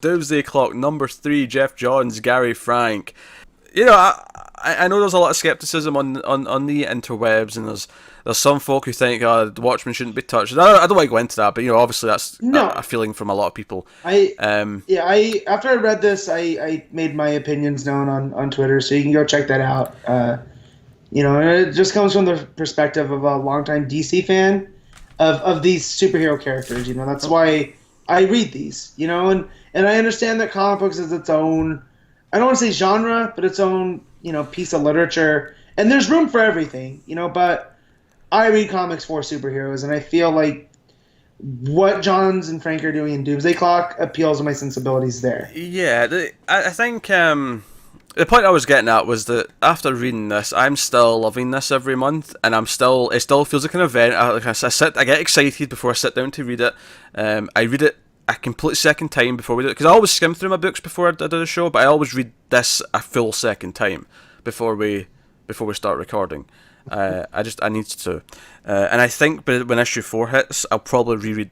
Doomsday Clock #3, Geoff Johns, Gary Frank. You know, I know there's a lot of skepticism on the interwebs, and there's some folk who think the Watchmen shouldn't be touched. I don't want to go into that, but you know, obviously that's No, a feeling from a lot of people. I after I read this, I made my opinions known on Twitter, so you can go check that out. It just comes from the perspective of a longtime DC fan of these superhero characters. You know, that's why I read these. You know, and I understand that comic books is its own. I don't want to say genre, but its own, piece of literature. And there's room for everything, but I read comics for superheroes, and I feel like what Johns and Frank are doing in Doomsday Clock appeals to my sensibilities there. Yeah, I think the point I was getting at was that after reading this, I'm still loving this every month, and it still feels like an event. I get excited before I sit down to read it. I read it a complete second time before we do it, because I always skim through my books before I do the show, but I always read this a full second time before we start recording. I need to, and I think when issue 4 hits, I'll probably reread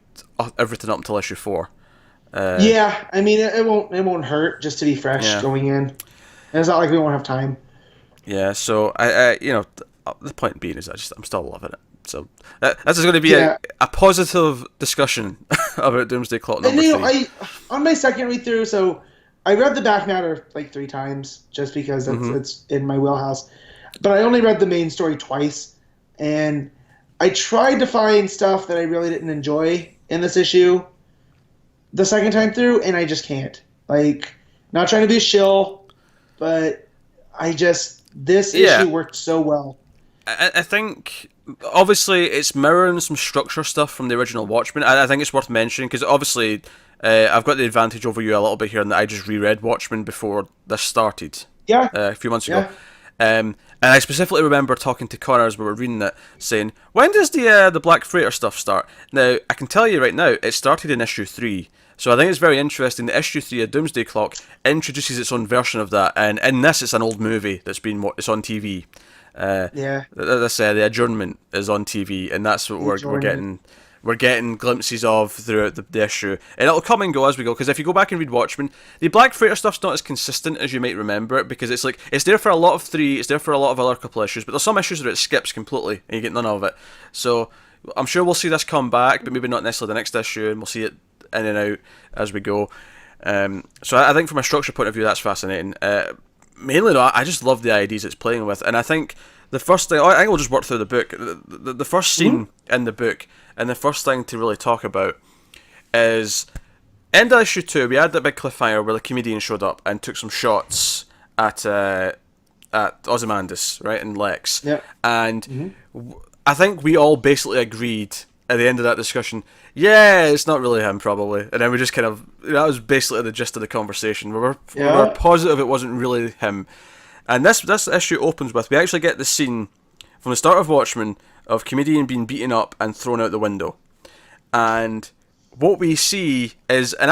everything up until issue 4. Yeah, I mean it won't hurt just to be fresh going in. And it's not like we won't have time. Yeah, so I the point being is I'm still loving it. So this is going to be a positive discussion about Doomsday Clock #3. On my second read through, so I read the back matter like 3 times just because it's in my wheelhouse, but I only read the main story twice, and I tried to find stuff that I really didn't enjoy in this issue the second time through, and I just can't. Like, not trying to be a shill, but this issue worked so well. I think obviously it's mirroring some structure stuff from the original Watchmen. I think it's worth mentioning because obviously I've got the advantage over you a little bit here in that I just reread Watchmen before this started. Yeah. A few months ago. And I specifically remember talking to Connor as we were reading it, saying, when does the Black Freighter stuff start? Now, I can tell you right now, it started in issue 3. So I think it's very interesting that issue 3 of Doomsday Clock introduces its own version of that. And in this, it's an old movie it's on TV. The adjournment is on TV, and that's what we're getting. We're getting glimpses of throughout the issue, and it'll come and go as we go. Because if you go back and read Watchmen, the Black Freighter stuff's not as consistent as you might remember it, because it's there for a lot of 3, it's there for a lot of other couple issues, but there's some issues where it skips completely and you get none of it. So I'm sure we'll see this come back, but maybe not necessarily the next issue, and we'll see it in and out as we go. So I think from a structure point of view, that's fascinating. Mainly though, I just love the ideas it's playing with, and I think the first thing, I think we'll just work through the book. The first scene in the book, and the first thing to really talk about is end of issue 2. We had that big cliffhanger where the comedian showed up and took some shots at Ozymandias, right, and Lex. Yeah. And I think we all basically agreed at the end of that discussion, yeah, it's not really him, probably. And then we just kind of, that was basically the gist of the conversation. We were positive it wasn't really him. And this issue opens with, we actually get the scene from the start of Watchmen of comedian being beaten up and thrown out the window. And what we see is, and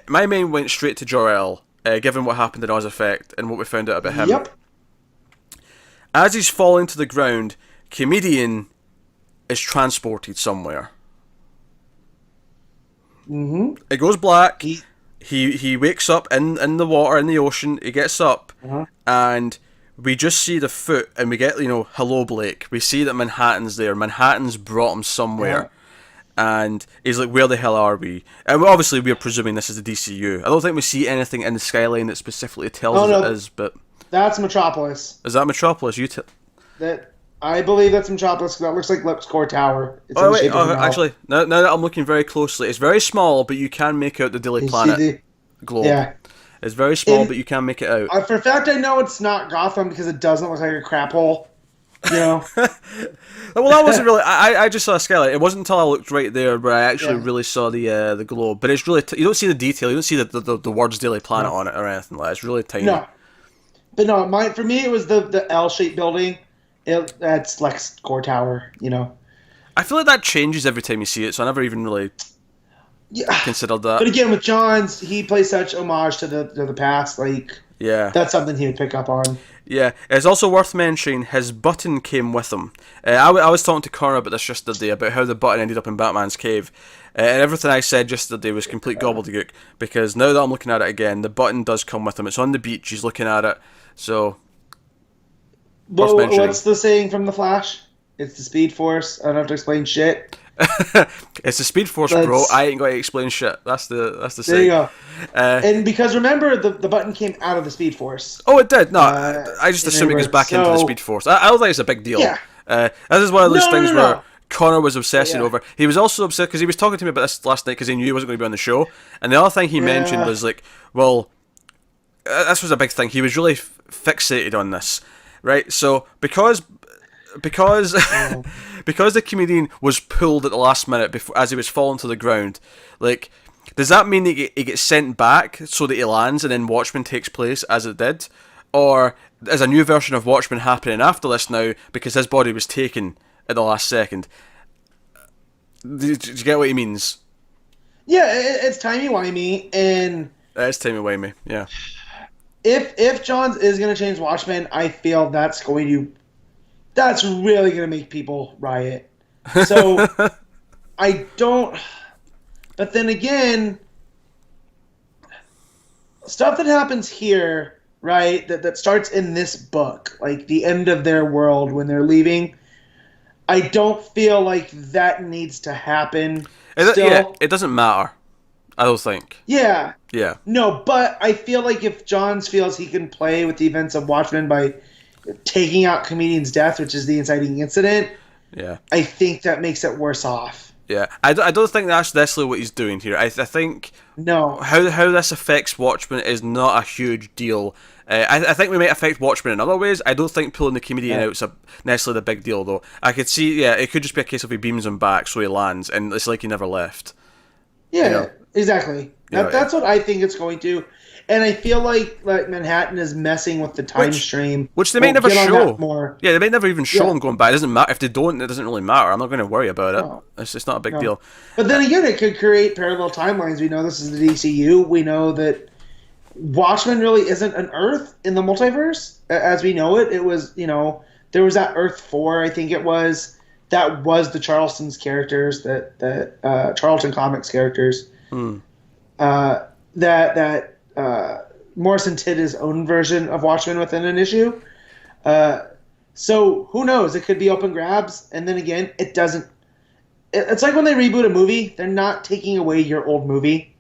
my mind went straight to Jor-El, given what happened in Oz Effect and what we found out about him. Yep. As he's falling to the ground, comedian is transported somewhere. It goes black. He wakes up in the water, in the ocean. He gets up, and we just see the foot, and we get, hello, Blake. We see that Manhattan's there. Manhattan's brought him somewhere. And he's like, where the hell are we? And obviously we're presuming this is the DCU. I don't think we see anything in the skyline that specifically tells us it is, but... That's Metropolis. Is that Metropolis? I believe that's Metropolis, because that looks like LuxCore Tower. It's actually, now that I'm looking very closely, it's very small, but you can make out the Daily Planet globe. Yeah. It's very small, but you can make it out. For a fact, I know it's not Gotham because it doesn't look like a crap hole. Well, that wasn't really. I just saw a skyline. It wasn't until I looked right there where I actually really saw the globe. But it's really you don't see the detail. You don't see the words Daily Planet on it or anything like that. It's really tiny. No, but no, for me it was the L-shaped building. That's LuxCore Tower. I feel like that changes every time you see it, so I never even really considered that. But again, with Johns, he plays such homage to the past. Like, Yeah. that's something he would pick up on. Yeah, it's also worth mentioning his button came with him. I was talking to Connor about this yesterday, about how the button ended up in Batman's cave. And everything I said yesterday was complete gobbledygook, because now that I'm looking at it again, the button does come with him. It's on the beach, he's looking at it, so worth Well, mentioning. what's the saying from The Flash? It's the Speed Force. I don't have to explain shit. It's the Speed Force, bro. I ain't going to explain shit. That's the There saying. you go. And because remember, the button came out of the Speed Force. Oh, it did. No, I just assume it goes back into the Speed Force. I don't think it's a big deal. Yeah. This is one of those things where No. Connor was obsessing over. He was also upset because he was talking to me about this last night because he knew he wasn't going to be on the show. And the other thing he mentioned was like, well, this was a big thing. He was really fixated on this, right? So because because the comedian was pulled at the last minute before, as he was falling to the ground, like, does that mean he gets sent back so that he lands and then Watchmen takes place as it did? Or is a new version of Watchmen happening after this now because his body was taken at the last second? Do you get what he means? Yeah, it's timey-wimey, and It's timey-wimey, yeah. if Johns is going to change Watchmen, I feel that's really going to make people riot. So I don't. But then again, stuff that happens here, right? That starts in this book, like the end of their world when they're leaving. I don't feel like that needs to happen. Yeah, it doesn't matter. I don't think. Yeah. Yeah. No, but I feel like if Johns feels he can play with the events of Watchmen by taking out comedian's death, which is the inciting incident, yeah, I think that makes it worse off. Yeah, I don't think that's necessarily what he's doing here. I think how this affects Watchmen is not a huge deal. I think we might affect Watchmen in other ways. I don't think pulling the comedian out is necessarily the big deal, though. I could see, it could just be a case of he beams him back so he lands, and it's like he never left. Yeah, you know? Exactly. That's what I think it's going to. And I feel like Manhattan is messing with the time stream. Which they may never show. More. Yeah, they may never even show him going back. It doesn't matter. If they don't, it doesn't really matter. I'm not going to worry about it. No. It's not a big deal. But then again, it could create parallel timelines. We know this is the DCU. We know that Watchmen really isn't an Earth in the multiverse as we know it. It was, there was that Earth 4, I think it was. That was the Charleston's characters, that Charlton Comics characters. That Morrison did his own version of Watchmen within an issue. So who knows? It could be open grabs. And then again, it doesn't. It's like when they reboot a movie, they're not taking away your old movie.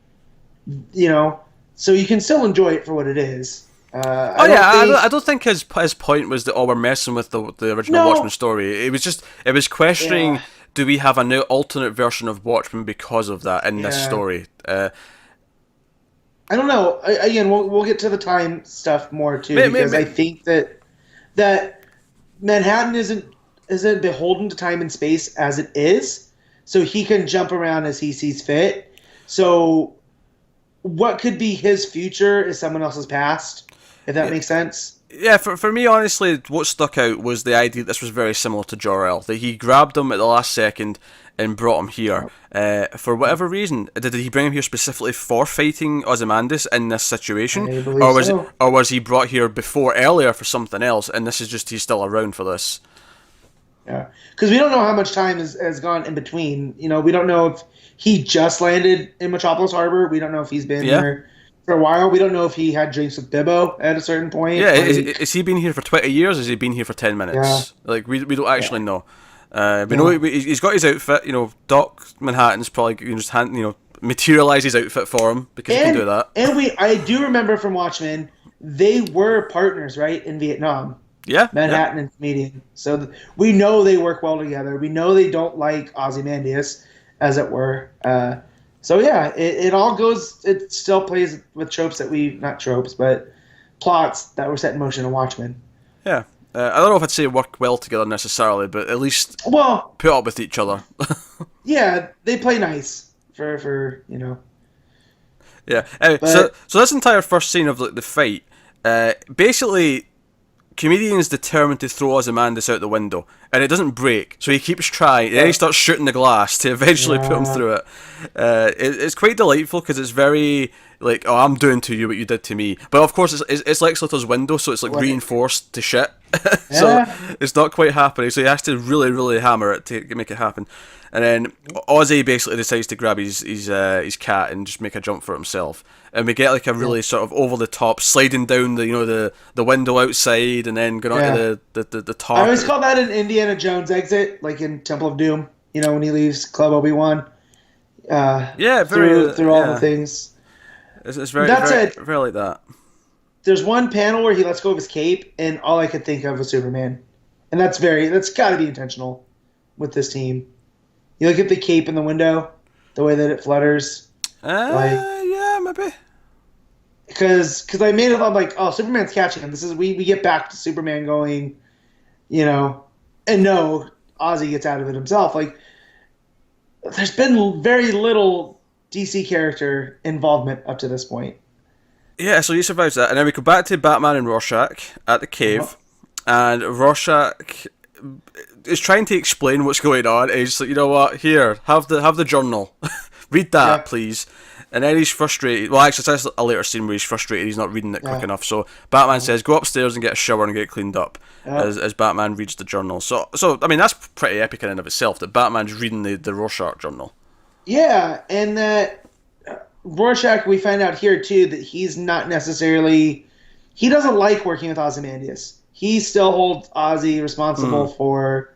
So you can still enjoy it for what it is. I don't think his point was that we're messing with the original Watchmen story. It was questioning, do we have a new alternate version of Watchmen because of that in this story? I don't know. Again, we'll get to the time stuff more too, because I think that Manhattan isn't beholden to time and space as it is, so he can jump around as he sees fit. So what could be his future is someone else's past, if that makes sense. Yeah, for me, honestly, what stuck out was the idea that this was very similar to Jor-El, that he grabbed him at the last second and brought him here. For whatever reason, did he bring him here specifically for fighting Ozymandias in this situation? Or was he brought here earlier for something else, and this is just he's still around for this? Yeah, because we don't know how much time has gone in between. We don't know if he just landed in Metropolis Harbor. We don't know if he's been there for a while. We don't know if he had drinks with Bibbo at a certain point. Yeah, is he been here for 20 years? Or has he been here for 10 minutes? Yeah. We don't actually know. We know he's got his outfit. Doc Manhattan's probably just materialize his outfit for him because he can do that. And I do remember from Watchmen, they were partners, right, in Vietnam. Yeah, Manhattan and comedian. So we know they work well together. We know they don't like Ozymandias, as it were. It all goes. It still plays with tropes not tropes, but plots that were set in motion in Watchmen. Yeah. I don't know if I'd say work well together necessarily, but at least put up with each other. Yeah, they play nice for. Yeah. So this entire first scene of the fight, basically, comedian's determined to throw Ozymandias out the window, and it doesn't break, so he keeps trying, and then he starts shooting the glass to eventually put him through it. It's quite delightful, because it's very, like, oh, I'm doing to you what you did to me. But of course, it's Lex Luthor's window, so it's like reinforced to shit. So it's not quite happening, so he has to really, really hammer it to make it happen. And then Ozzy basically decides to grab his cat and just make a jump for himself. And we get like a really sort of over the top sliding down the window outside and then going onto the top. I always call that an Indiana Jones exit, like in Temple of Doom. You know, when he leaves Club Obi-Wan. Through all the things. It's very like that. There's one panel where he lets go of his cape, and all I could think of was Superman, and that's got to be intentional with this team. You look at the cape in the window, the way that it flutters. Yeah, maybe. Because I made it up like, oh, Superman's catching him. This is we get back to Superman going, you know, and no, Ozzy gets out of it himself. Like, there's been very little DC character involvement up to this point. Yeah, so he survives that, and then we go back to Batman and Rorschach at the cave, and Rorschach is trying to explain what's going on, and he's just like, you know what, here, have the journal. Read that, please. And then he's frustrated. Well, actually, it's a later scene where he's frustrated. He's not reading it quick enough. So Batman says, go upstairs and get a shower and get cleaned up as Batman reads the journal. So I mean, that's pretty epic in and of itself, that Batman's reading the Rorschach journal. Yeah, and that Rorschach, we find out here, too, that he's not necessarily... He doesn't like working with Ozymandias. He still holds Ozzy responsible for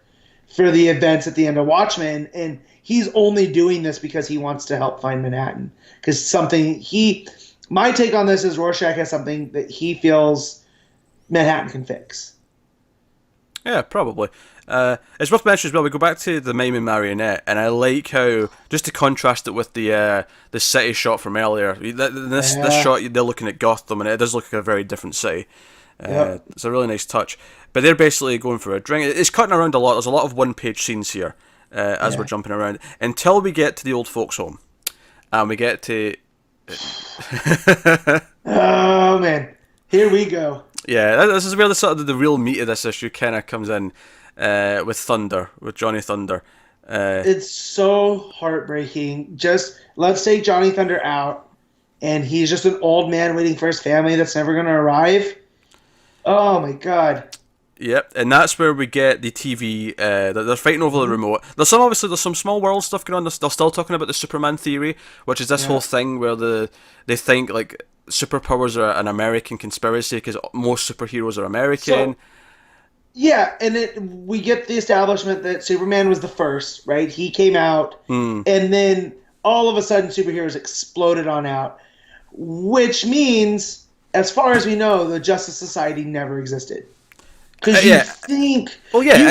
the events at the end of Watchmen, and he's only doing this because he wants to help find Manhattan. Because my take on this is Rorschach has something that he feels Manhattan can fix. Yeah, probably. It's worth mentioning as well, we go back to the Mime and Marionette, and I like how, just to contrast it with the city shot from earlier, this shot, they're looking at Gotham, and it does look like a very different city. It's a really nice touch. But they're basically going for a drink. It's cutting around a lot. There's a lot of one-page scenes here as we're jumping around, until we get to the old folks' home. And we get to... Oh, man. Here we go. Yeah, this is where the real meat of this issue kind of comes in with Johnny Thunder. It's so heartbreaking. Just, let's take Johnny Thunder out, and he's just an old man waiting for his family that's never going to arrive. Oh, my God. Yep, and that's where we get the TV. They're fighting over the remote. There's some small world stuff going on. They're still talking about the Superman theory, which is this whole thing where they think like superpowers are an American conspiracy because most superheroes are American. And we get the establishment that Superman was the first, right? He came out, and then all of a sudden superheroes exploded on out, which means, as far as we know, the Justice Society never existed. Because you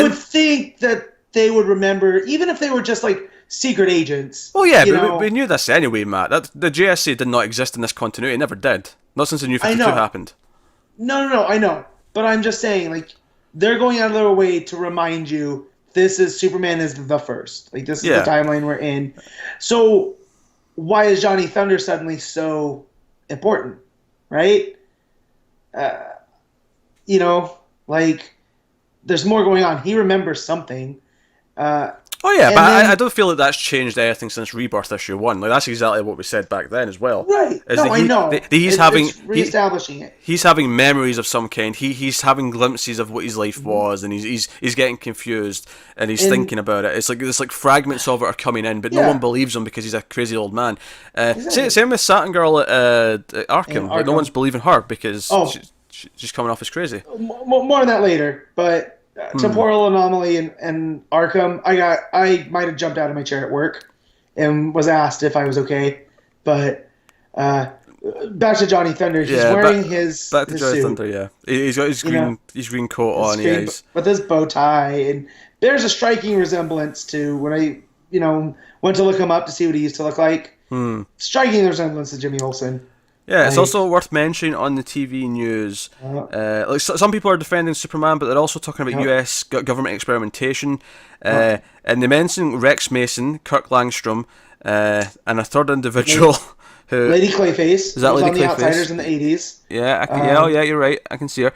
would think that they would remember, even if they were just like secret agents. Well, yeah, but we knew this anyway, Matt. The JSA did not exist in this continuity. It never did. Not since the New 52 happened. No, I know. But I'm just saying, like, they're going out of their way to remind you Superman is the first. Like, this is the timeline we're in. So why is Johnny Thunder suddenly so important, right? Like, there's more going on. He remembers something. I don't feel like that's changed anything since Rebirth issue 1. Like, that's exactly what we said back then as well. Right. I know. It's reestablishing it. He's having memories of some kind. He's having glimpses of what his life was, and he's getting confused, and he's thinking about it. It's like fragments of it are coming in, but no one believes him because he's a crazy old man. Same with Satin Girl at Arkham. But no one's believing her because she's coming off as crazy. More on that later, but temporal anomaly and Arkham. I might have jumped out of my chair at work and was asked if I was okay, but back to Johnny Thunder. He's wearing his Johnny suit. Thunder. Yeah, he's got his green coat on. With his bow tie, and there's a striking resemblance to when I went to look him up to see what he used to look like. Striking resemblance to Jimmy Olsen. Yeah, it's also worth mentioning on the TV news. Like some people are defending Superman, but they're also talking about US government experimentation. And they mention Rex Mason, Kirk Langstrom, and a third individual who Lady Clayface. Is that Lady on Clayface? The Outsiders in the 80s. Yeah, you're right. I can see her.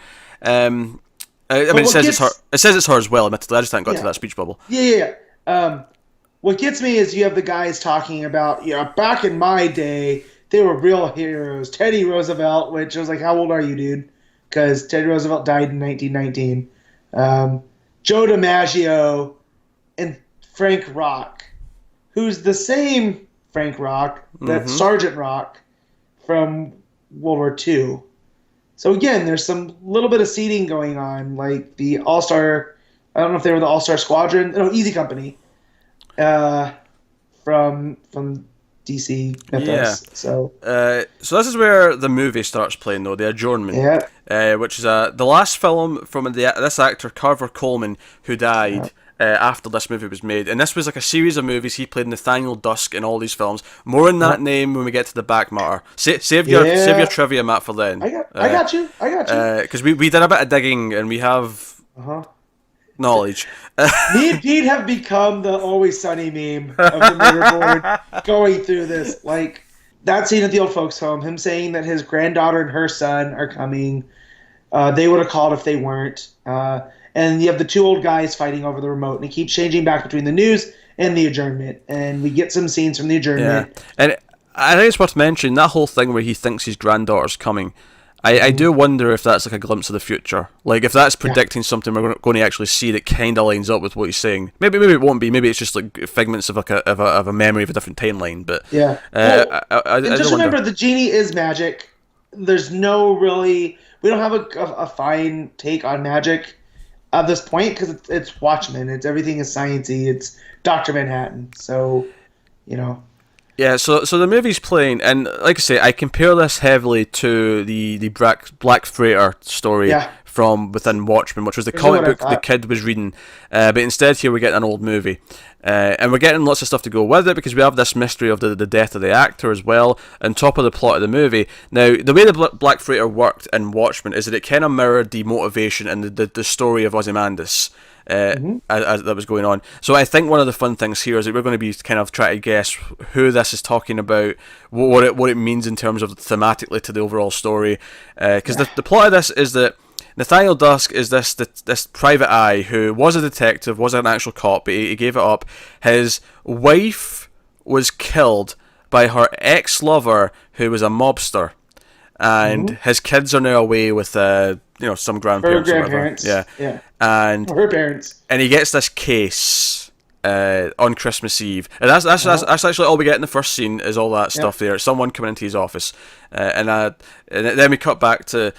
I mean, it says it's her. It says it's her as well. Admittedly, I just haven't got to that speech bubble. Yeah. What gets me is you have the guys talking about, back in my day, they were real heroes. Teddy Roosevelt, which I was like, how old are you, dude? Because Teddy Roosevelt died in 1919. Joe DiMaggio and Frank Rock, who's the same Frank Rock that Sergeant Rock from World War II. So again, there's some little bit of seeding going on, like the All-Star, I don't know if they were the All-Star Squadron, no, Easy Company, from DC Mythos. Yeah. So this is where the movie starts playing, though, The Adjournment, which is the last film from this actor, Carver Coleman, who died after this movie was made. And this was like a series of movies. He played Nathaniel Dusk in all these films. More on that name when we get to the back matter. Save your trivia, Matt, for then. I got you. Because we did a bit of digging and we have knowledge. Me and Pete have become the Always Sunny meme of the motherboard going through this. Like, that scene at the old folks' home, him saying that his granddaughter and her son are coming. They would have called if they weren't. And you have the two old guys fighting over the remote, and it keeps changing back between the news and the adjournment. And we get some scenes from the adjournment. Yeah. And I think it's worth mentioning that whole thing where he thinks his granddaughter's coming. I do wonder if that's like a glimpse of the future. Like, if that's predicting something we're going to actually see that kind of lines up with what he's saying. Maybe it won't be. Maybe it's just like figments of like of a memory of a different timeline. But yeah. I just remember, the genie is magic. There's no really. We don't have a fine take on magic at this point because it's Watchmen. Everything is sciencey. It's Dr. Manhattan. So, Yeah, so the movie's playing, and like I say, I compare this heavily to the Black Freighter story from within Watchmen, which was the comic book the kid was reading, but instead here we're getting an old movie. And we're getting lots of stuff to go with it because we have this mystery of the death of the actor as well, on top of the plot of the movie. Now, the way the Black Freighter worked in Watchmen is that it kind of mirrored the motivation and the story of Ozymandias. As that was going on. So I think one of the fun things here is that we're going to be kind of trying to guess who this is talking about, what it means in terms of thematically to the overall story. Because the plot of this is that Nathaniel Dusk is this private eye who was a detective, was an actual cop, but he gave it up. His wife was killed by her ex-lover who was a mobster. And his kids are now away with some grandparents. Her grandparents. Yeah. And her parents. And he gets this case on Christmas Eve, and that's actually all we get in the first scene is all that stuff there. Someone coming into his office, and then we cut back to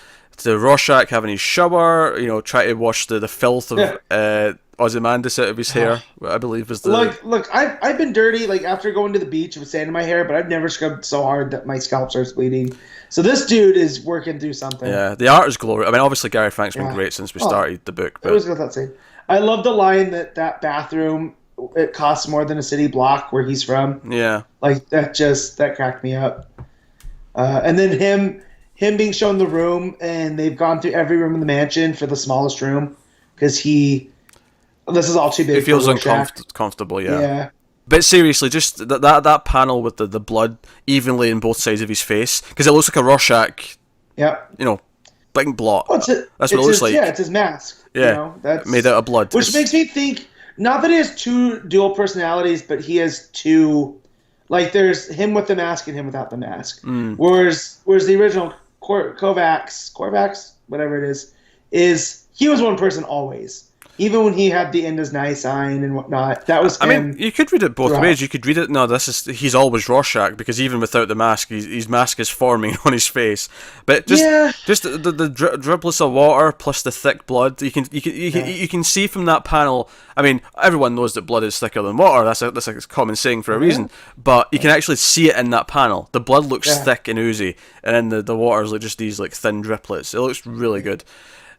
Rorschach having his shower. Try to wash the filth of Ozymandias out of his hair. I believe was the look. I've been dirty after going to the beach with sand in my hair, but I've never scrubbed so hard that my scalp starts bleeding. So this dude is working through something. Yeah, the art is glorious. I mean, obviously Gary Frank's been great since we started the book. But I was going to say, I love the line that bathroom, it costs more than a city block where he's from. Yeah, that cracked me up. And then him being shown the room, and they've gone through every room in the mansion for the smallest room because this is all too big. It feels uncomfortable. Yeah. But seriously, just that panel with the blood evenly in both sides of his face, because it looks like a Rorschach. Yeah. Big blot. Well, that's what it looks like. Yeah, it's his mask. Yeah. That's made out of blood. Which makes me think, not that he has two dual personalities, but he has two. There's him with the mask and him without the mask. Whereas the original Korvax, whatever it is he was one person always. Even when he had the end is nice sign and whatnot, that was him. I mean, you could read it both ways. You could read it, he's always Rorschach, because even without the mask, his mask is forming on his face. But just the driplets of water plus the thick blood, you can see from that panel. I mean, everyone knows that blood is thicker than water. That's a common saying for a reason. But you can actually see it in that panel. The blood looks thick and oozy, and then the water's just these thin driplets. It looks really good.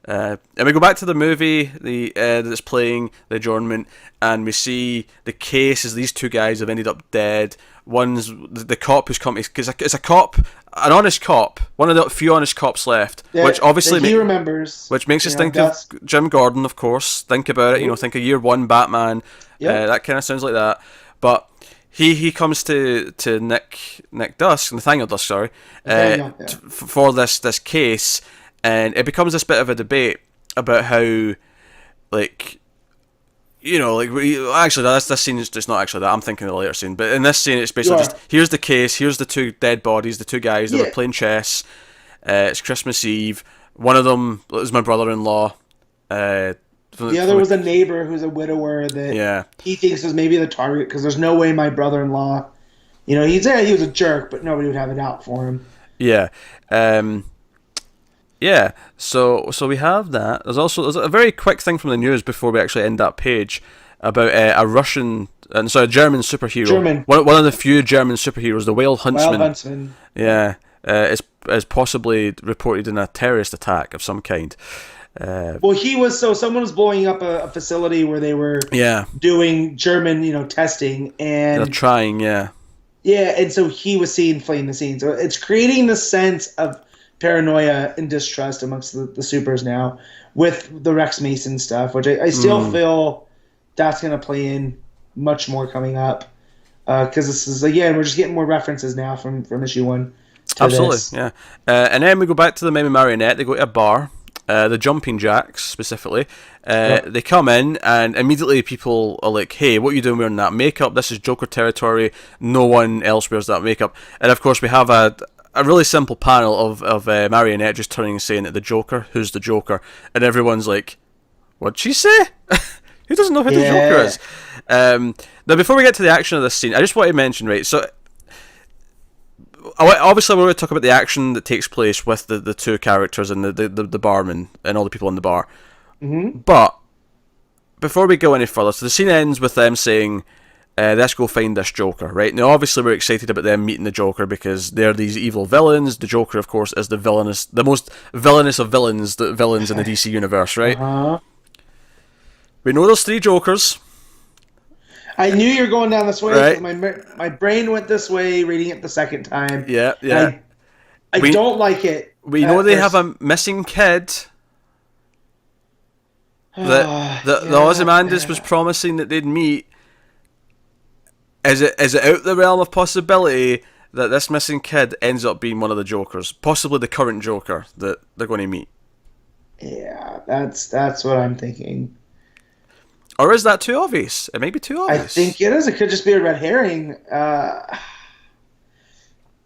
And we go back to the movie that's playing, The Adjournment, and we see the case as these two guys have ended up dead. One's the cop who's come, because it's a cop, an honest cop, one of the few honest cops left, which obviously he remembers, which makes us think of Jim Gordon, of course. Think about it, think of Year One Batman. That kind of sounds like that. But he comes to Nathaniel Dusk, sorry, for this case. And it becomes this bit of a debate. about how, like, you know, like, actually, this scene is just not actually that. I'm thinking of the later scene. But in this scene, it's basically just, here's the case, here's the two dead bodies, the two guys that were playing chess. It's Christmas Eve. One of them is my brother-in-law. The other was a neighbor who's a widower that he thinks is maybe the target because there's no way my brother-in-law, you know, he was a jerk, but nobody would have it out for him. Yeah. So we have that. There's a very quick thing from the news before we actually end that page about a German superhero. One of the few German superheroes, the Whale Huntsman. Yeah. Is possibly reported in a terrorist attack of some kind. Someone was blowing up a facility where they were doing German, you know, testing, and they're trying, and so he was seen fleeing the scene. So it's creating this sense of paranoia and distrust amongst the supers now with the Rex Mason stuff, which I still feel that's going to play in much more coming up because this is, again, we're just getting more references now from issue 1. Absolutely, this. yeah. And then we go back to the Mimi Marionette. They go to a bar. The Jumping Jacks, specifically. They come in, and immediately people are like, hey, what are you doing wearing that makeup? This is Joker territory. No one else wears that makeup. And, of course, we have a really simple panel of Marionette just turning and saying that the Joker, who's the Joker? And everyone's like, what'd she say? Who doesn't know who the Joker is? Now, before we get to the action of this scene, I just want to mention, right, so obviously we're going to talk about the action that takes place with the two characters and the barman and all the people in the bar. Mm-hmm. But before we go any further, so the scene ends with them saying, let's go find this Joker, right? Now obviously we're excited about them meeting the Joker because they're these evil villains. The Joker, of course, is the most villainous of villains in the DC universe, right? Uh-huh. We know there's 3 Jokers. I knew you were going down this way. Right. My brain went this way reading it the second time. Yeah. I don't like it. We know they have a missing kid that the Ozymandias was promising that they'd meet. Is it out the realm of possibility that this missing kid ends up being one of the Jokers, possibly the current Joker that they're going to meet? Yeah, that's what I'm thinking. Or is that too obvious? It may be too obvious. I think it is. It could just be a red herring. I'm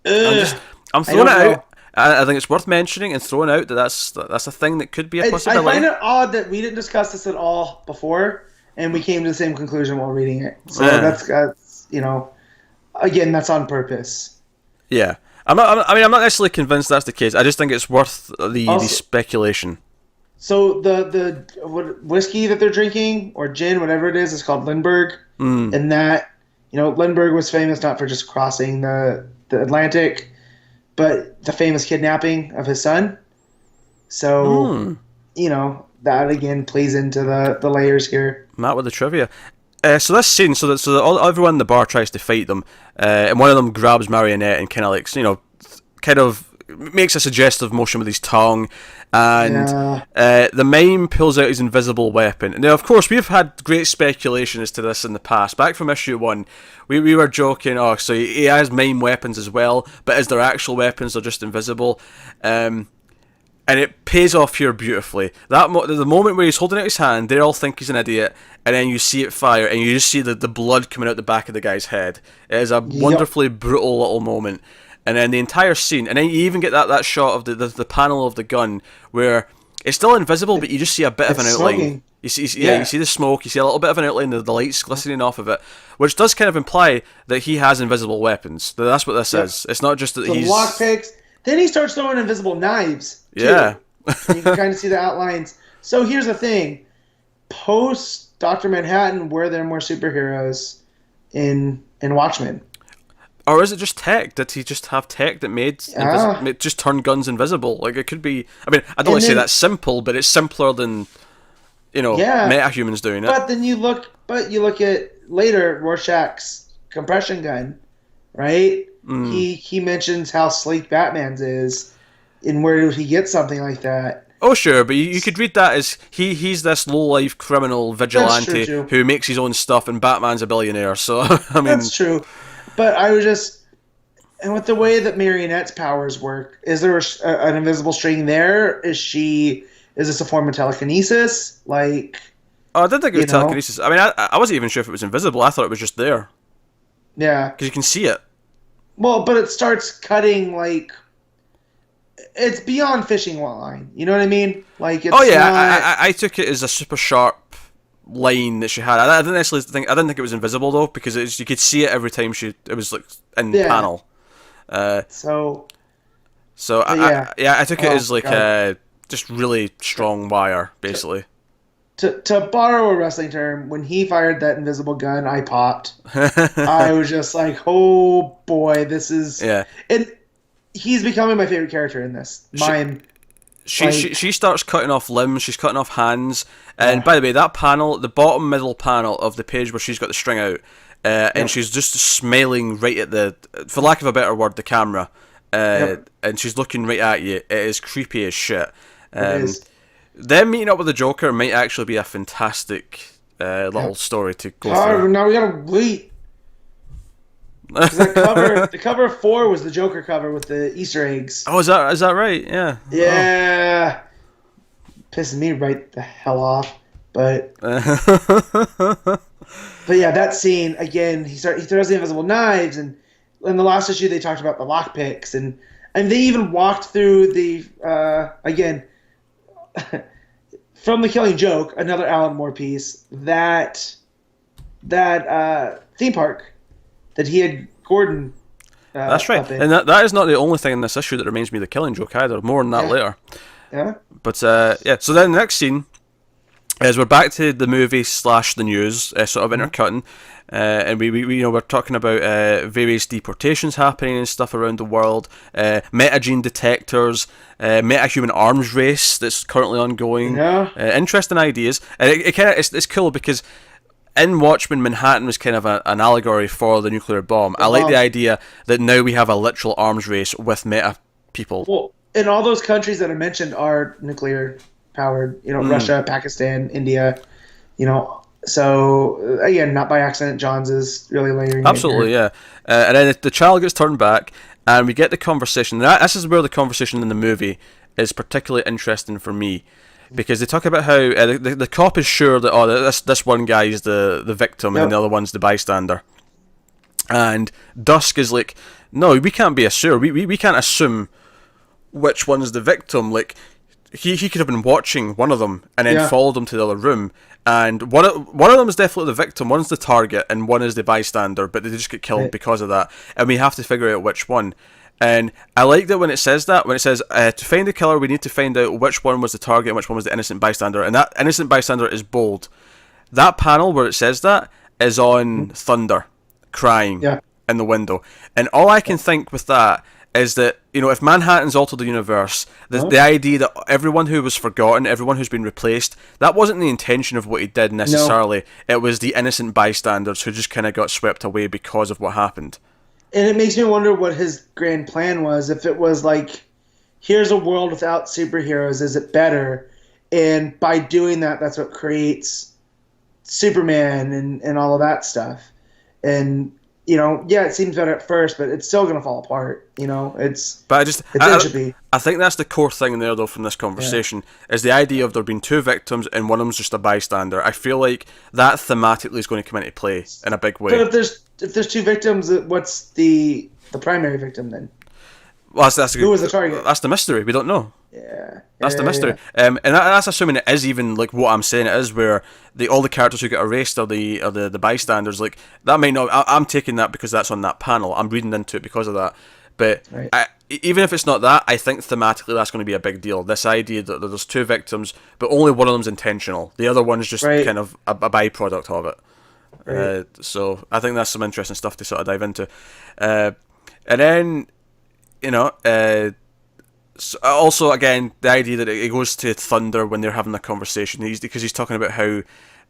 throwing it out. I think it's worth mentioning and throwing out that that's a thing that could be a possibility. I find it odd that we didn't discuss this at all before, and we came to the same conclusion while reading it. So that's you know, again, that's on purpose. Yeah, I'm not necessarily convinced that's the case. I just think it's worth the speculation. So the whiskey that they're drinking, or gin, whatever it is called Lindbergh. And that, you know, Lindbergh was famous not for just crossing the Atlantic, but the famous kidnapping of his son. So, you know, that again plays into the layers here. Matt with the trivia. So this scene, everyone in the bar tries to fight them, and one of them grabs Marionette and kind of like, you know, makes a suggestive motion with his tongue, and the mime pulls out his invisible weapon. Now, of course, we've had great speculation as to this in the past. Back from issue 1, we were joking, so he has mime weapons as well, but is there actual weapons or just invisible? And it pays off here beautifully. The moment where he's holding out his hand, they all think he's an idiot, and then you see it fire, and you just see the blood coming out the back of the guy's head. It is a wonderfully brutal little moment. And then the entire scene, and then you even get that shot of the panel of the gun where it's still invisible, but you just see a bit of an outline. Smoking. You see the smoke, you see a little bit of an outline, the lights glistening off of it, which does kind of imply that he has invisible weapons. That's what this is. It's not just that he's lockpicks. Then he starts throwing invisible knives. Too. Yeah, you can kind of see the outlines. So here's the thing: post Dr. Manhattan, were there more superheroes in Watchmen? Or is it just tech? Did he just have tech that made just turn guns invisible? Like, it could be. I mean, I don't want to say that's simple, but it's simpler than, you know, metahumans doing it. But then you look at later Rorschach's compression gun, right? He mentions how sleek Batman's is, and where did he get something like that? Oh, sure, but you could read that as he's this low-life criminal vigilante who makes his own stuff, and Batman's a billionaire. So I mean, that's true. But I was just, and with the way that Marionette's powers work, is there an invisible string there? Is she is this a form of telekinesis? Like, Oh, I didn't think it you was know, telekinesis. I mean, I wasn't even sure if it was invisible. I thought it was just there yeah. because you can see it. Well, but it starts cutting like it's beyond fishing line. You know what I mean? Like it's Oh yeah, not. I took it as a super sharp line that she had. I didn't necessarily think I didn't think it was invisible though because you could see it every time it was like in Yeah. panel. So, So but yeah. I took it Oh as like God. just really strong wire basically. To borrow a wrestling term, when he fired that invisible gun, I popped. I was just like, oh boy, this is. Yeah. And he's becoming my favorite character in this. Mime. She starts cutting off limbs, she's cutting off hands, and Yeah. by the way, that panel, the bottom middle panel of the page where she's got the string out, and she's just smiling right at the, for lack of a better word, the camera, and she's looking right at you. It is creepy as shit. It is. Them meeting up with the Joker might actually be a fantastic little story to go through. Now we gotta wait. Because that cover, the cover of 4 was the Joker cover with the Easter eggs. Oh, is that right? Yeah. Yeah. Pissing me right the hell off. But but yeah, that scene again. He throws the invisible knives, and in the last issue they talked about the lockpicks, and they even walked through the again from the Killing Joke, another Alan Moore piece, that theme park that he had Gordon. That's right, and that is not the only thing in this issue that reminds me of the Killing Joke either. More on that later. Yeah. But yeah, so then the next scene is we're back to the movie / the news, sort of intercutting, and we we're talking about various deportations happening and stuff around the world, metagene detectors, metahuman arms race that's currently ongoing. Yeah. Interesting ideas, and it's cool because in Watchmen, Manhattan was kind of an allegory for the nuclear bomb. I like the idea that now we have a literal arms race with meta people. Well, and all those countries that are mentioned are nuclear powered. You know, Russia, Pakistan, India. You know, so again, not by accident. Johns is really layering. Absolutely, yeah. And then the child gets turned back, and we get the conversation. This is where the conversation in the movie is particularly interesting for me. Because they talk about how the cop is sure that this one guy is the victim and the other one's the bystander, and Dusk is like, no, we can't be sure. We can't assume which one's the victim. Like he could have been watching one of them and then followed them to the other room, and one of them is definitely the victim. One's the target and one is the bystander, but they just get killed because of that, and we have to figure out which one. And I like that when it says to find the killer, we need to find out which one was the target and which one was the innocent bystander. And that innocent bystander is bold. That panel where it says that is on Thunder, crying in the window. And all I can think with that is that, if Manhattan's altered the universe, the idea that everyone who was forgotten, everyone who's been replaced, that wasn't the intention of what he did necessarily. No. It was the innocent bystanders who just kind of got swept away because of what happened. And it makes me wonder what his grand plan was. If it was like, here's a world without superheroes, is it better? And by doing that, that's what creates Superman and all of that stuff. And, it seems better at first, but it's still going to fall apart. I think that's the core thing there, though, from this conversation, is the idea of there being two victims and one of them's just a bystander. I feel like that thematically is going to come into play in a big way. But if there's two victims, what's the primary victim then? Well, who was the target? That's the mystery. We don't know. Yeah, that's the mystery. Yeah. And that's assuming it is even like what I'm saying it is, where all the characters who get erased are the bystanders. Like that might not. I'm taking that because that's on that panel. I'm reading into it because of that. But even if it's not that, I think thematically that's going to be a big deal. This idea that there's two victims, but only one of them's intentional. The other one's just kind of a byproduct of it. Right. So I think that's some interesting stuff to sort of dive into. And then, also again, the idea that it goes to Thunder when they're having the conversation, because he's talking about how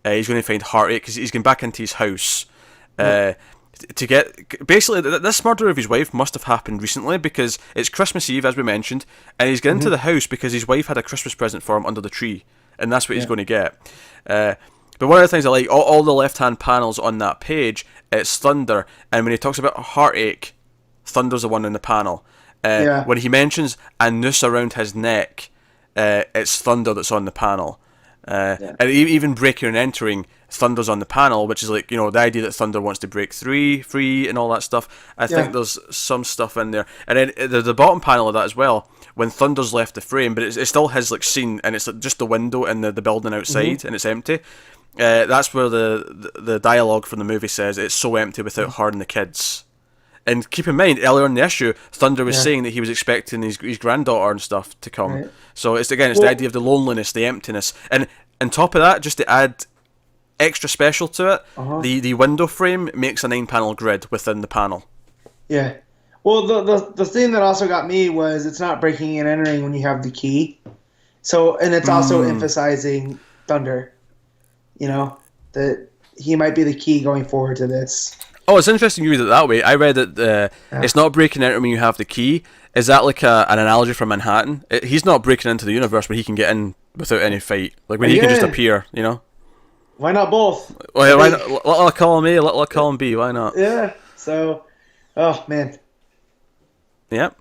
he's going to find Heartache because he's going back into his house to get basically this murder of his wife must have happened recently because it's Christmas Eve, as we mentioned, and he's getting into the house because his wife had a Christmas present for him under the tree, and that's what he's going to get. But one of the things I like, all the left-hand panels on that page, it's Thunder, and when he talks about Heartache, Thunder's the one in the panel. When he mentions a noose around his neck, it's Thunder that's on the panel. And even breaking and entering, Thunder's on the panel, which is like, the idea that Thunder wants to break free and all that stuff. I think there's some stuff in there. And then the bottom panel of that as well, when Thunder's left the frame, but it's still his like scene, and it's just the window and the building outside, and it's empty. That's where the dialogue from the movie says it's so empty without her and the kids. And keep in mind, earlier in the issue, Thunder was saying that he was expecting his granddaughter and stuff to come. Right. So it's the idea of the loneliness, the emptiness, and on top of that, just to add extra special to it, the window frame makes a 9-panel grid within the panel. Yeah. Well, the thing that also got me was it's not breaking and entering when you have the key. So, and it's also emphasizing Thunder. That he might be the key going forward to this. Oh, it's interesting you read it that way. I read that it's not breaking out when you have the key. Is that like an analogy from Manhattan? He's not breaking into the universe, but he can get in without any fight. Like when he can just appear, Why not both? Well, yeah, why not? Little column A, little column B. Why not? Yeah. So, oh man. Yep.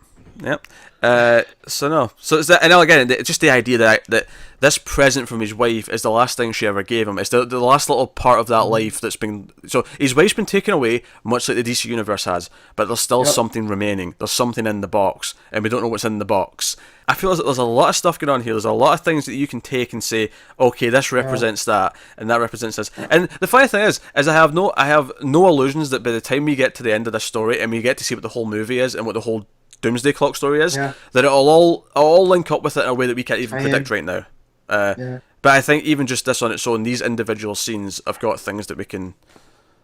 So it's that, and again, it's just the idea that this present from his wife is the last thing she ever gave him. It's the last little part of that life that's been. So his wife's been taken away, much like the DC universe has, but there's still something remaining. There's something in the box, and we don't know what's in the box. I feel like there's a lot of stuff going on here. There's a lot of things that you can take and say, okay, this represents that, and that represents this. And the funny thing is I have no illusions that by the time we get to the end of this story and we get to see what the whole movie is and what the whole Doomsday Clock story is, that it'll all link up with it in a way that we can't even predict right now. But I think even just this on its own, these individual scenes have got things that we can.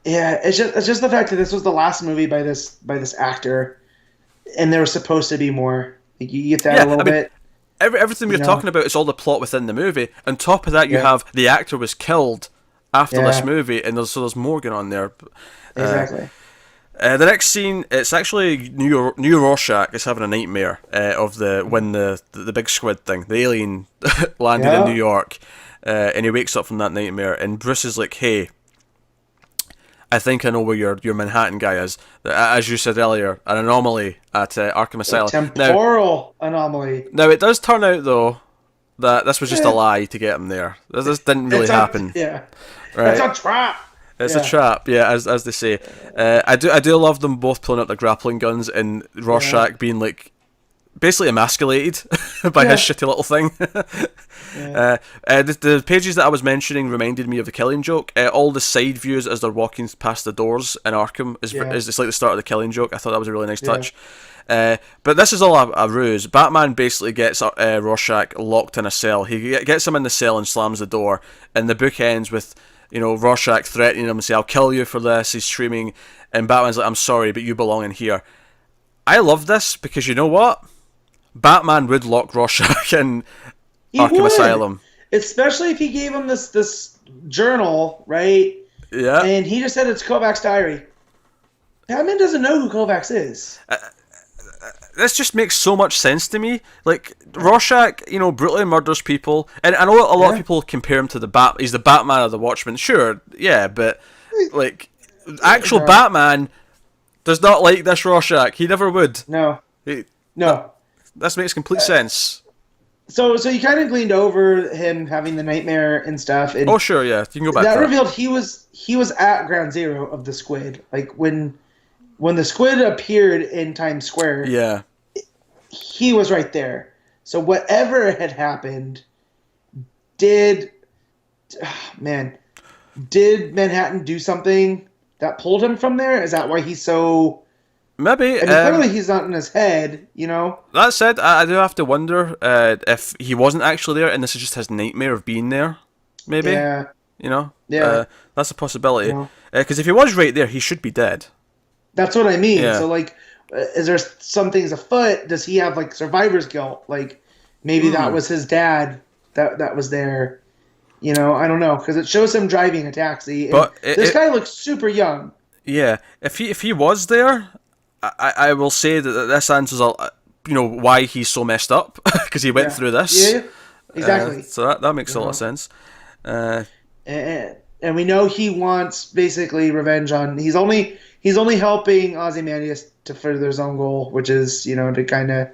Yeah, it's just the fact that this was the last movie by this actor, and there was supposed to be more. You get that a little bit. Everything we're talking about is all the plot within the movie. On top of that, you have the actor was killed after this movie, and there's more going on there. Exactly. The next scene, it's actually new Rorschach is having a nightmare of when the big squid thing, the alien landed in New York, and he wakes up from that nightmare, and Bruce is like, hey, I think I know where your Manhattan guy is. As you said earlier, an anomaly at Arkham Asylum. A temporal anomaly. Now, it does turn out, though, that this was just a lie to get him there. This didn't really happen. Right? It's a trap. It's a trap, as they say. I do love them both pulling out their grappling guns and Rorschach being like basically emasculated by his shitty little thing. The pages that I was mentioning reminded me of the Killing Joke. All the side views as they're walking past the doors in Arkham is it's like the start of the Killing Joke. I thought that was a really nice touch. But this is all a ruse. Batman basically gets Rorschach locked in a cell. He gets him in the cell and slams the door, and the book ends with Rorschach threatening him and say, I'll kill you for this. He's screaming, and Batman's like, I'm sorry, but you belong in here. I love this because you know what? Batman would lock Rorschach in Arkham Asylum. Especially if he gave him this journal, right? Yeah. And he just said it's Kovacs' diary. Batman doesn't know who Kovacs is. This just makes so much sense to me. Like, Rorschach, brutally murders people. And I know a lot of people compare him to he's the Batman of the Watchmen. Sure, yeah, but, like, actual Batman does not like this Rorschach. He never would. No. No. This makes complete sense. So you kind of gleaned over him having the nightmare and stuff. And oh, sure, yeah. You can go back to that. Revealed he was at ground zero of the squid. Like, when the squid appeared in Times Square, he was right there. So whatever had happened, did Manhattan do something that pulled him from there? Is that why he's so... Maybe. Clearly he's not in his head, That said, I do have to wonder if he wasn't actually there and this is just his nightmare of being there. Maybe. Yeah. That's a possibility. Because if he was right there, he should be dead. That's what I mean. Yeah. So, like, is there some things afoot? Does he have, like, survivor's guilt? Like, maybe that was his dad that was there. I don't know. Because it shows him driving a taxi. But this guy looks super young. Yeah. If he was there, I will say that this answers, why he's so messed up. Because he went through this. Yeah, exactly. So that makes a lot of sense. And we know he wants, basically, revenge on... He's only helping Ozymandias to further his own goal, which is, to kind of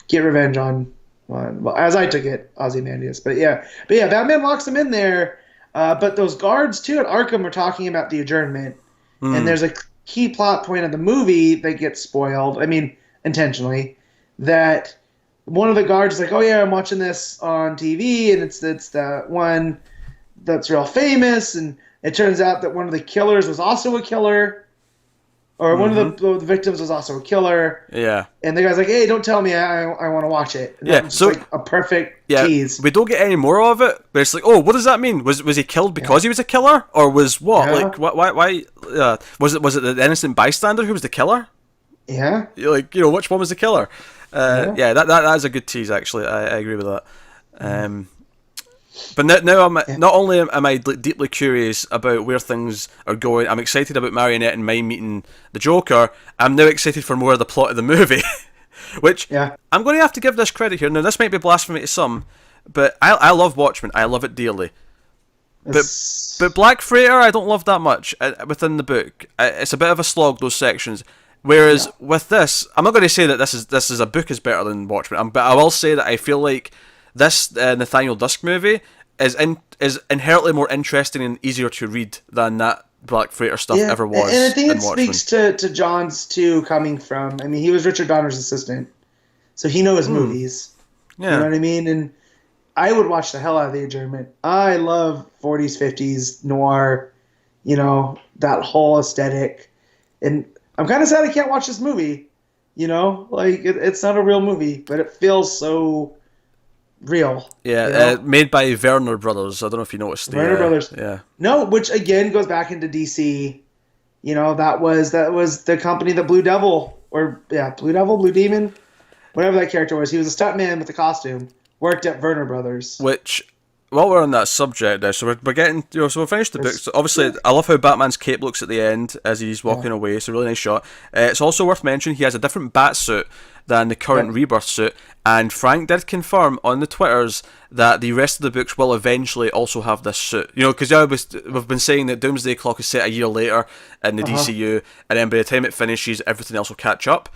get revenge on Well, as I took it, Ozymandias. But yeah, Batman locks him in there. But those guards too at Arkham are talking about the adjournment, and there's a key plot point of the movie that gets spoiled. I mean, intentionally, that one of the guards is like, "Oh yeah, I'm watching this on TV, and it's the one that's real famous," and it turns out that one of the killers was also a killer, or one of the victims was also a killer. Yeah. And the guy's like, "Hey, don't tell me. I want to watch it." And that was just like a perfect tease. We don't get any more of it, but it's like, oh, what does that mean? Was he killed because he was a killer, or was what? Yeah. Like, why? Was it the innocent bystander who was the killer? Yeah. Like, which one was the killer? Yeah, that is a good tease. Actually, I agree with that. But now not only am I deeply curious about where things are going, I'm excited about Marionette and Mime meeting the Joker. I'm now excited for more of the plot of the movie, which I'm going to have to give this credit here. Now, this might be blasphemy to some, but I love Watchmen. I love it dearly. But Black Freighter, I don't love that much within the book. It's a bit of a slog, those sections. Whereas with this, I'm not going to say that this is a book is better than Watchmen, but I will say that I feel like this Nathaniel Dusk movie is inherently more interesting and easier to read than that Black Freighter stuff ever was. And I think it Watchmen. speaks to John's too coming from. I mean, he was Richard Donner's assistant, so he knows movies. Yeah. You know what I mean? And I would watch the hell out of The Adjournment. I love 40s, 50s noir. That whole aesthetic, and I'm kind of sad I can't watch this movie. Like it's not a real movie, but it feels so real. Yeah, made by Werner Brothers. I don't know if you noticed. Werner Brothers. Yeah. No, which again goes back into DC. That was the company that Blue Devil, Blue Demon, whatever that character was. He was a stuntman with a costume. Worked at Werner Brothers. Which, while we're on that subject now, so we're getting, so we'll finish the book. So obviously, I love how Batman's cape looks at the end as he's walking away. It's a really nice shot. It's also worth mentioning he has a different bat suit than the current Rebirth suit, and Frank did confirm on the Twitters that the rest of the books will eventually also have this suit. Because we've been saying that Doomsday Clock is set a year later in the DCU, and then by the time it finishes, everything else will catch up.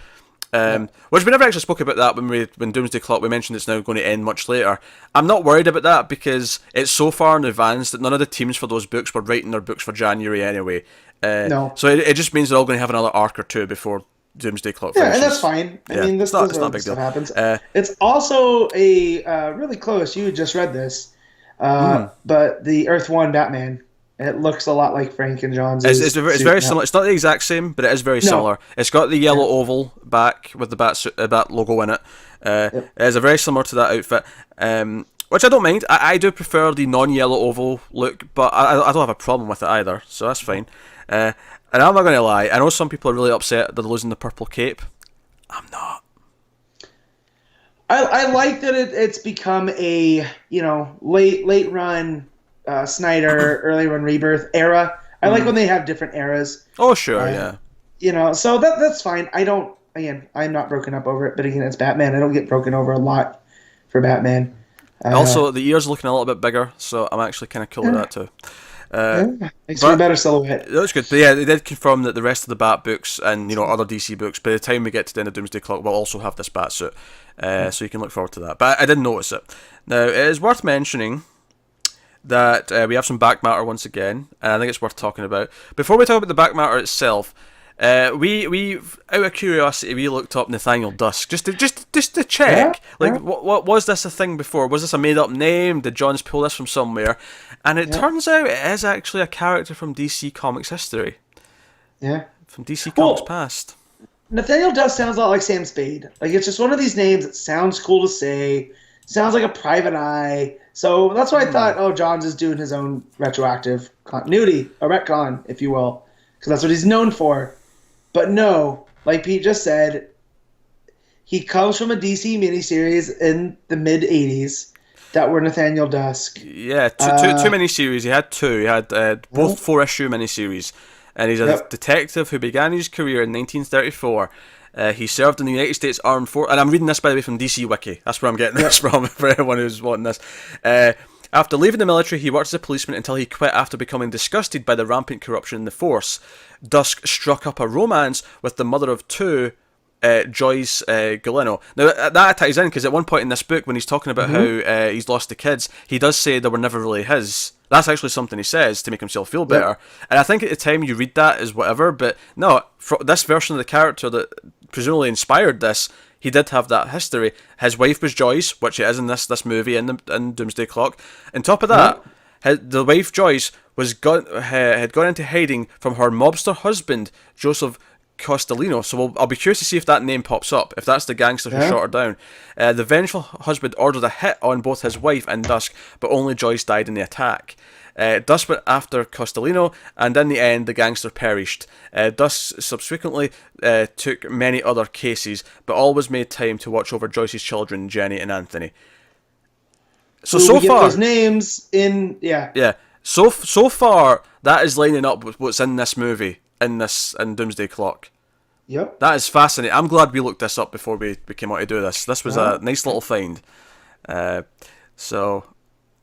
Which we never actually spoke about that when Doomsday Clock, we mentioned it's now going to end much later. I'm not worried about that because it's so far in advance that none of the teams for those books were writing their books for January anyway. No. So it just means they're all going to have another arc or two before Doomsday Clock finishes. Yeah, and that's fine. I mean, this it's not a big deal. Happens. It's also a really close. You just read this, but the Earth One Batman. It looks a lot like Frank and John's. It's very similar. It's not the exact same, but it is very similar. It's got the yellow oval back with the bat logo in it. It is very similar to that outfit, which I don't mind. I do prefer the non-yellow oval look, but I don't have a problem with it either, so that's fine. And I'm not going to lie, I know some people are really upset that they're losing the purple cape. I'm not. I like that it's become a late run Snyder, early run Rebirth era. I like when they have different eras. Oh sure, yeah. So that's fine. I'm not broken up over it, but again, it's Batman. I don't get broken over a lot for Batman. Also, the ears looking a little bit bigger, so I'm actually kind of cool with that too. Makes for a better silhouette. That's good. But yeah, they did confirm that the rest of the Bat books and other DC books, by the time we get to the end of Doomsday Clock, will also have this Bat suit. So you can look forward to that. But I didn't notice it. Now, it is worth mentioning that we have some back matter once again, and I think it's worth talking about. Before we talk about the back matter itself, we out of curiosity we looked up Nathaniel Dusk just to check. What was this a thing before? Was this a made up name? Did Johns pull this from somewhere? And it turns out it is actually a character from DC Comics history. Yeah, from DC Comics past. Nathaniel Dusk sounds a lot like Sam Spade. Like it's just one of these names that sounds cool to say. Sounds like a private eye. So that's why I thought, Johns is doing his own retroactive continuity, a retcon, if you will, because that's what he's known for. But no, like Pete just said, he comes from a DC miniseries in the mid-'80s that were Nathaniel Dusk. Yeah, two miniseries. He had two. He had both 4-issue miniseries. And he's a detective who began his career in 1934. He served in the United States Armed Forces, and I'm reading this by the way from DC Wiki. That's where I'm getting this from for anyone who's wanting this. After leaving the military, he worked as a policeman until he quit after becoming disgusted by the rampant corruption in the force. Dusk struck up a romance with the mother of two Joyce Galeno. Now that ties in because at one point in this book, when he's talking about how he's lost the kids, he does say they were never really his. That's actually something he says to make himself feel better. Yep. And I think at the time you read that as whatever, but no, for this version of the character that presumably inspired this, he did have that history. His wife was Joyce, which it is in this movie in Doomsday Clock. On top of that, the wife Joyce had gone into hiding from her mobster husband, Joseph Costalino. So I'll be curious to see if that name pops up, if that's the gangster who shot her down. The vengeful husband ordered a hit on both his wife and Dusk, but only Joyce died in the attack. Dusk went after Costalino, and in the end, the gangster perished. Dusk subsequently took many other cases, but always made time to watch over Joyce's children, Jenny and Anthony. So we get far, those names in So far, that is lining up with what's in this movie, in Doomsday Clock. Yep. That is fascinating. I'm glad we looked this up before we came out to do this. This was a nice little find. So,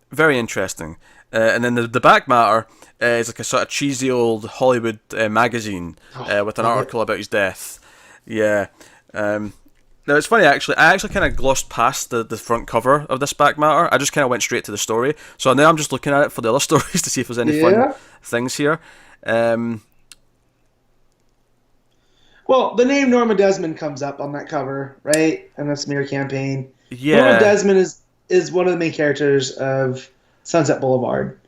very interesting. And then the back matter is like a sort of cheesy old Hollywood magazine with an article about his death. Yeah. Now, it's funny, actually. I actually kind of glossed past the front cover of this back matter. I just kind of went straight to the story. So now I'm just looking at it for the other stories to see if there's any fun things here. Well, the name Norma Desmond comes up on that cover, right? And the smear campaign. Yeah. Norma Desmond is one of the main characters of Sunset Boulevard.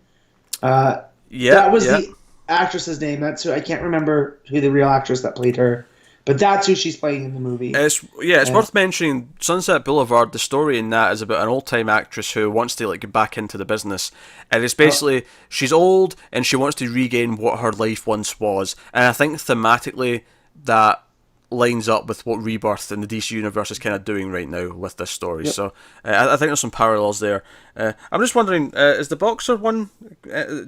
That was the actress's name. That's who, I can't remember who the real actress that played her. But that's who she's playing in the movie. It's worth mentioning Sunset Boulevard. The story in that is about an old-time actress who wants to get back into the business, and it's basically she's old and she wants to regain what her life once was. And I think thematically that lines up with what Rebirth and the DC universe is kind of doing right now with this story. Yep. So I think there's some parallels there. I'm just wondering, is the boxer one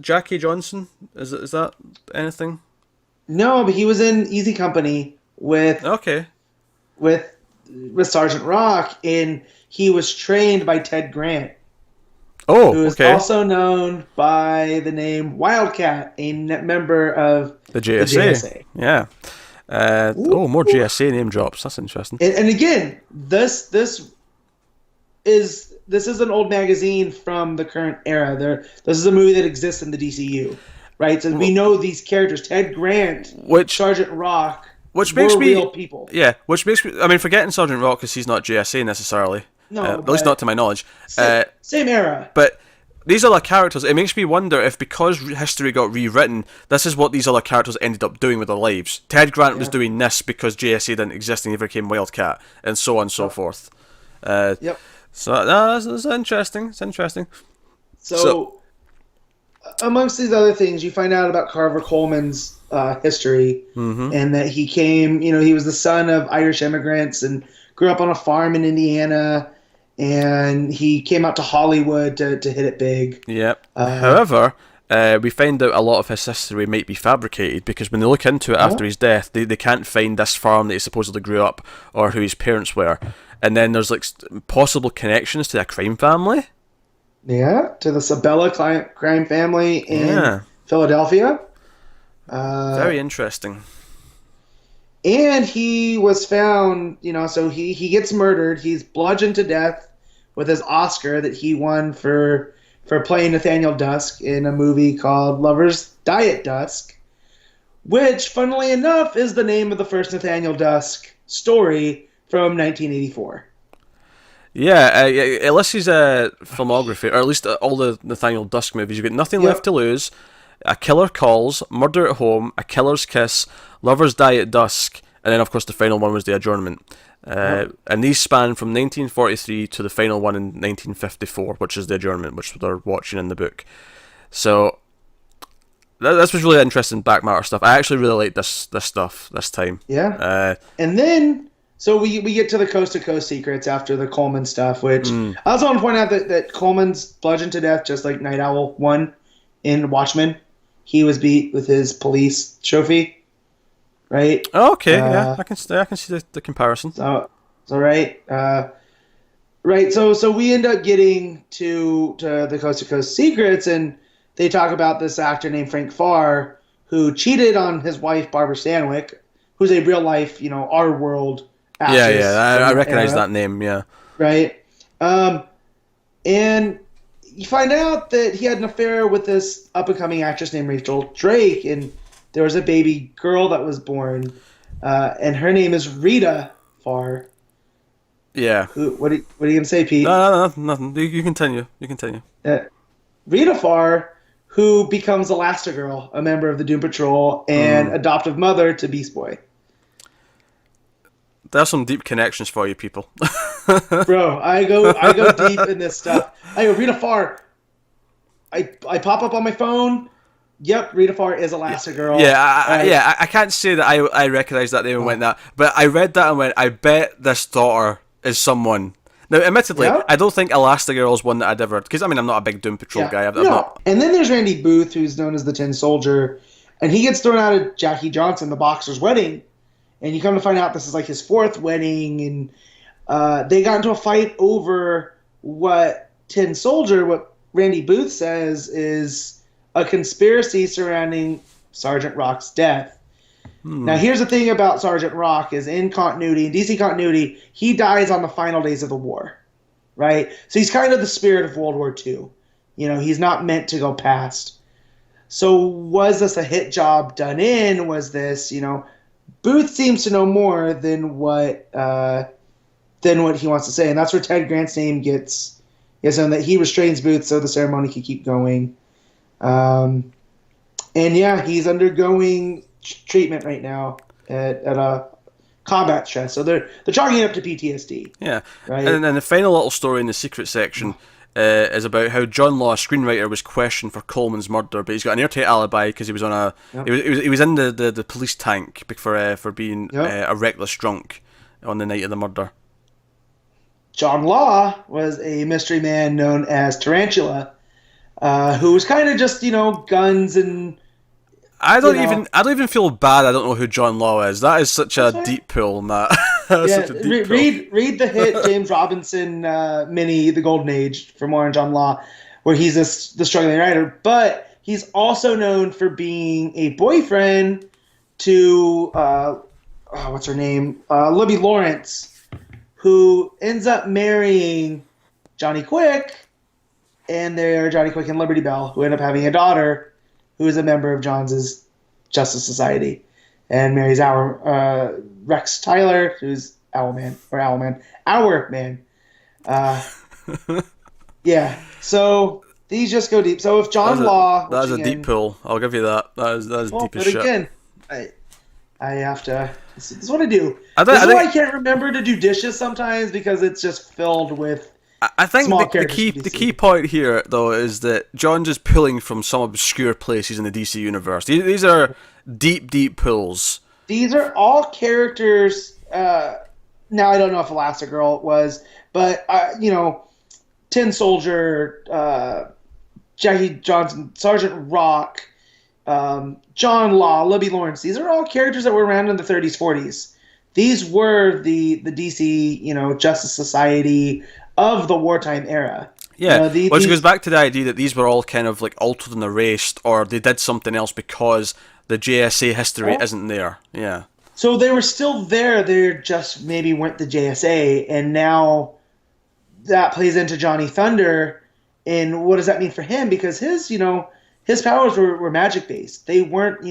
Jackie Johnson? Is that anything? No, but he was in Easy Company with Sergeant Rock, and he was trained by Ted Grant. Who is also known by the name Wildcat, a member of the JSA. Yeah. More JSA name drops. That's interesting. And again, this is an old magazine from the current era. This is a movie that exists in the DCU, right? So we know these characters: Ted Grant, Sergeant Rock. Which makes me real people. Yeah, which makes me. I mean, forgetting Sergeant Rock because he's not JSA necessarily. No, at least not to my knowledge. Same era. But these other characters, it makes me wonder if because history got rewritten, this is what these other characters ended up doing with their lives. Ted Grant was doing this because JSA didn't exist and he became Wildcat, and so on and so forth. Yep. So that's interesting. It's interesting. So, amongst these other things, you find out about Carver Coleman's history, and that he came, he was the son of Irish immigrants and grew up on a farm in Indiana, and he came out to Hollywood to hit it big. Yep. However, we find out a lot of his history might be fabricated because when they look into it after his death, they can't find this farm that he supposedly grew up or who his parents were. And then there's possible connections to a crime family. Yeah, to the Sabella crime family in Philadelphia. Very interesting. And he was found, so he gets murdered. He's bludgeoned to death with his Oscar that he won for playing Nathaniel Dusk in a movie called Lover's Diet Dusk, which, funnily enough, is the name of the first Nathaniel Dusk story from 1984. Yeah, it lists his filmography, or at least all the Nathaniel Dusk movies. You've got Nothing Left to Lose, A Killer Calls, Murder at Home, A Killer's Kiss, Lover's Die at Dusk, and then of course the final one was The Adjournment. And these span from 1943 to the final one in 1954, which is The Adjournment, which they're watching in the book. So this was really interesting back matter stuff. I actually really liked this stuff this time. Yeah. And then so we get to the Coast to Coast secrets after the Coleman stuff, which I also want to point out that Coleman's bludgeoned to death just like Night Owl 1 in Watchmen. He was beat with his police trophy, right? Oh, okay, yeah, I can see the comparison. So right. So we end up getting to the Coast to Coast secrets, and they talk about this actor named Frank Farr who cheated on his wife Barbara Stanwyck, who's a real life, our world Yeah, yeah, Ashes I from that recognize era, that name. Yeah. right? And you find out that he had an affair with this up and coming actress named Rachel Drake, and there was a baby girl that was born, and her name is Rita Farr. Yeah. What are you gonna say, No, Pete? no, no, nothing. You continue. You continue. Uh, Rita Farr, who becomes Elastigirl, a member of the Doom Patrol and adoptive mother to Beast Boy. There's some deep connections for you people. Bro, I go deep in this stuff. I go Rita Farr. I pop up on my phone. Yep, Rita Farr is Elastigirl. I can't say that I recognised that name and went that, but I read that and went, I bet this daughter is someone. Now, admittedly, Yeah. I don't think Elastigirl is one that I'd ever, because I mean, I'm not a big Doom Patrol guy. I'm no. not. And then there's Randy Booth, who's known as the Tin Soldier, and he gets thrown out of Jackie Johnson, the boxer's wedding, and you come to find out this is like his fourth wedding, and they got into a fight over what Randy Booth says is a conspiracy surrounding Sergeant Rock's death. Now, here's the thing about Sergeant Rock is in DC continuity, he dies on the final days of the war, right? So he's kind of the spirit of World War II. You know, he's not meant to go past. So was this a hit job done in? Was this, Booth seems to know more than what he wants to say, and that's where Ted Grant's name gets on, that he restrains Booth so the ceremony can keep going. And yeah, he's undergoing treatment right now at a combat stress. So they're chalking it up to PTSD. Yeah, right. And then the final little story in the secret section is about how John Law, a screenwriter, was questioned for Coleman's murder, but he's got an airtight alibi because he was on a he was in the police tank for being a reckless drunk on the night of the murder. John Law was a mystery man known as Tarantula, who was kind of just guns and. I don't even feel bad. I don't know who John Law is. That is such a deep pull, Matt. Read the hit James Robinson mini, The Golden Age, for more on John Law, where he's the struggling writer. But he's also known for being a boyfriend to what's her name, Libby Lawrence, who ends up marrying Johnny Quick, and they're Johnny Quick and Liberty Bell, who end up having a daughter who is a member of John's Justice Society, and marries Rex Tyler, who's Owlman. Yeah, so these just go deep. So if John Law... That is a deep pull. I'll give you that. That is deep as shit. But again, I have to... This is what I do. This is why I can't remember to do dishes sometimes, because it's just filled with... I think the key point here, though, is that John's just pulling from some obscure places in the DC universe. These are deep pulls. These are all characters. Now, I don't know if Elastigirl was, but Tin Soldier, Jackie Johnson, Sergeant Rock, John Law, Libby Lawrence. These are all characters that were around in the 30s, 40s. These were the DC, Justice Society of the wartime era. Yeah, which goes back to the idea that these were all kind of like altered and erased, or they did something else because the JSA history isn't there. Yeah. So they were still there, they just maybe weren't the JSA, and now that plays into Johnny Thunder, and what does that mean for him? Because his powers were magic based. They weren't,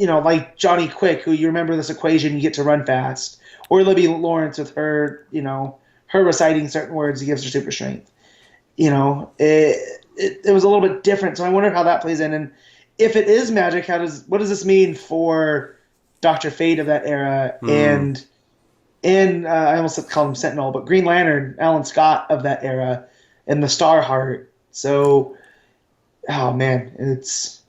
like Johnny Quick, who you remember this equation, you get to run fast, or Libby Lawrence with her, her reciting certain words, he gives her super strength. It was a little bit different, so I wonder how that plays in. And if it is magic, what does this mean for Dr. Fate of that era, and I almost called him Sentinel, but Green Lantern, Alan Scott of that era, and the Starheart. So, oh man, it's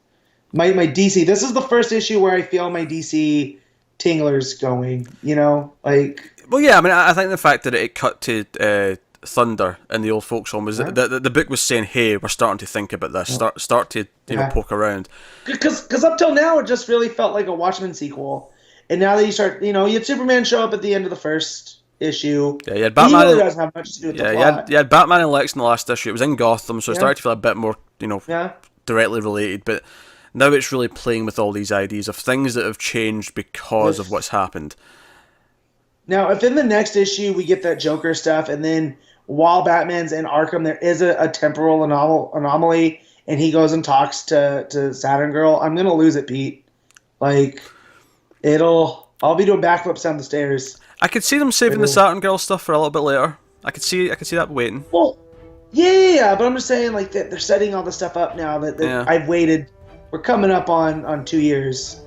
my DC. This is the first issue where I feel my DC tinglers going. Well, yeah, I mean, I think the fact that it cut to Thunder in the old folks home was the book was saying, "Hey, we're starting to think about this. Start to poke around." Because up till now, it just really felt like a Watchmen sequel, and now that you start, you had Superman show up at the end of the first issue. Yeah, you had Batman. He really doesn't have much to do with the plot. You had Batman and Lex in the last issue. It was in Gotham, so it started to feel a bit more, directly related. But now it's really playing with all these ideas of things that have changed because of what's happened. Now, if in the next issue we get that Joker stuff, and then while Batman's in Arkham, there is a temporal anomaly, and he goes and talks to Saturn Girl, I'm gonna lose it, Pete. Like, I'll be doing backflips down the stairs. I could see them saving the Saturn Girl stuff for a little bit later. I could see that waiting. Well, yeah, but I'm just saying, like, that they're setting all the stuff up now that I've waited. We're coming up on 2 years.